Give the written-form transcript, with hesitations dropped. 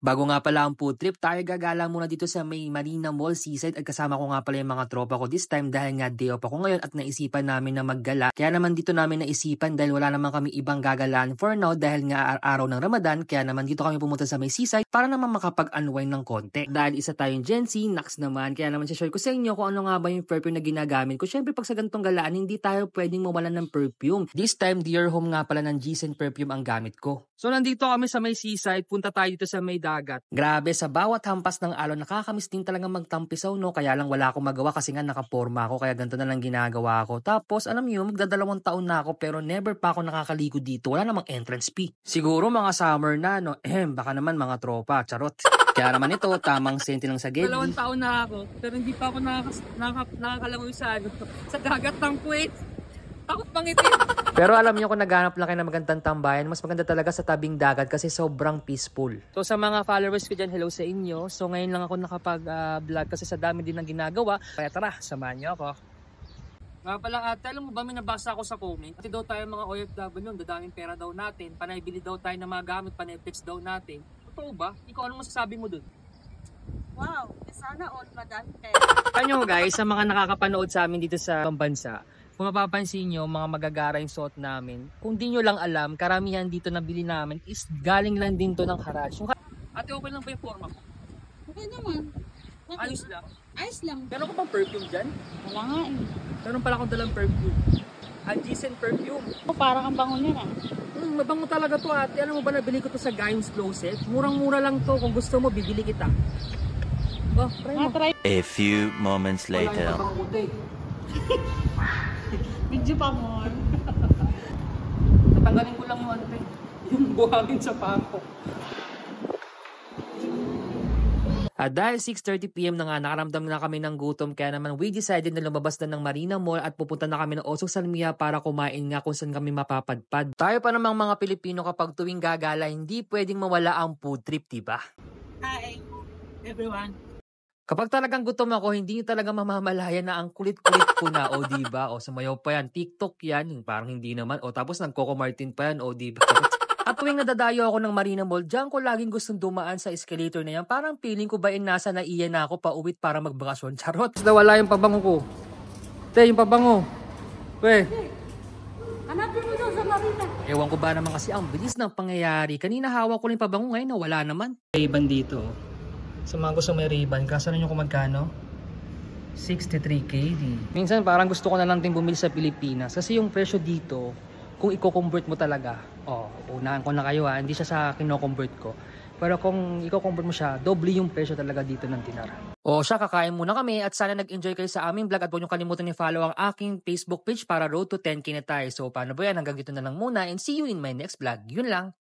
Bago nga pala ang food trip, tayo gagala muna dito sa may Marina Mall Seaside at kasama ko nga pala yung mga tropa ko this time dahil nga day off ako ngayon at naisipan namin na maggala. Kaya naman dito namin naisipan dahil wala naman kami ibang gagalaan for now dahil nga araw ng Ramadan. Kaya naman dito kami pumunta sa may Seaside para naman makapag-unwind ng konti. Dahil isa tayong Gen Z, Nax naman. Kaya naman share ko sa inyo kung ano nga ba yung perfume na ginagamit ko. Syempre pag sa ganitong galaan, hindi tayo pwedeng mawalan ng perfume. This time, Dear Home nga pala ng G-Scent perfume ang gamit ko. So nandito kami sa may Seaside, punta tayo dito sa may dagat. Grabe, sa bawat hampas ng alon, nakakamiss din talaga magtampisaw, no? Kaya lang wala akong magawa kasi nga nakaporma ako, kaya ganito na lang ginagawa ko. Tapos, alam niyo, magdadalawang taon na ako pero never pa ako nakakaligo dito. Wala namang entrance fee. Siguro mga summer na, no? Baka naman mga tropa, charot. Kaya naman ito, tamang senti lang sa gedi. 2 taon na ako, pero hindi pa ako nakakalangoy sa dagat ng Kuwait. Takot pangitin. Pero alam niyo kung naghanap lang kayo ng magandang tambayan, mas maganda talaga sa tabing dagat kasi sobrang peaceful. So sa mga followers ko dyan, hello sa inyo. So ngayon lang ako nakapag-vlog kasi sa dami din ng ginagawa. Kaya tara, samahan niyo ako. Nga pala ate, alam mo ba may nabasa ako sa comment? Pati daw tayo mga OFW, dadaming pera daw natin, panay-bili daw tayo ng mga gamit, panay-flex daw natin. Totoo ba? Ikaw ano masasabi mo dun? Wow, sana all madami pera. Ano guys, sa mga nakakapanood sa amin dito sa bansa, kung mapapansin nyo, mga magagara yung suot namin. Kung di nyo lang alam, karamihan dito na bili namin is galing lang din to ng garage. Ate, okay lang ba yung forma ko? Okay naman. Okay. Ayos lang. Ayos lang. Meron ko bang perfume dyan? Wala nga eh. Meron pala akong dalang perfume. A G-Scent perfume. Oh, parang ang bango niya na. Mabango talaga to ate. Alam mo ba nabili ko to sa Games Closet? Murang-mura lang to. Kung gusto mo, bibili kita. Oh, try mo. Try. A few moments later. Video pa mo. Tatanggalin ko lang yung ano yung buhangin sa pako. At dahil 6:30 PM na nga, nakaramdam na kami ng gutom kaya naman we decided na lumabas na ng Marina Mall at pupunta na kami ng Osong Salmia para kumain nga kung saan kami mapapadpad. Tayo pa namang mga Pilipino kapag tuwing gagala, hindi pwedeng mawala ang food trip, diba? Hi, everyone. Kapag talagang gutom ako, hindi nyo talaga mamamalayan na ang kulit-kulit ko na, o diba? O sumayaw pa yan, TikTok yan, parang hindi naman. O tapos nag-Coco Martin pa yan, o diba? At tuwing nadadayo ako ng Marina Mall, diyan ko laging gustong dumaan sa escalator na yan. Parang feeling ko ba nasa naiya na ako pauwit para magbakasyon. Charot! Nawala yung pabango ko. Te, yung pabango. We. Hanapin mo doon sa Marina. Ewan ko ba naman kasi ang bilis ng pangyayari. Kanina hawak ko lang yung pabango, ngayon wala naman. Ray-Ban dito. Sa mga gusto may Ray-Ban, kasalan nyo kung magkano? 63 KD. Minsan parang gusto ko na lang din bumili sa Pilipinas kasi yung presyo dito, kung i-convert mo talaga, unahan ko na kayo hindi siya sa kino-convert ko. Pero kung i-convert mo siya, doble yung presyo talaga dito ng dinar. Siya, kakain muna kami at sana nag-enjoy kayo sa aming vlog at huwag nyo kalimutan i-follow ang aking Facebook page para road to 10K na tayo. So paano ba yan? Hanggang dito na lang muna and see you in my next vlog. Yun lang.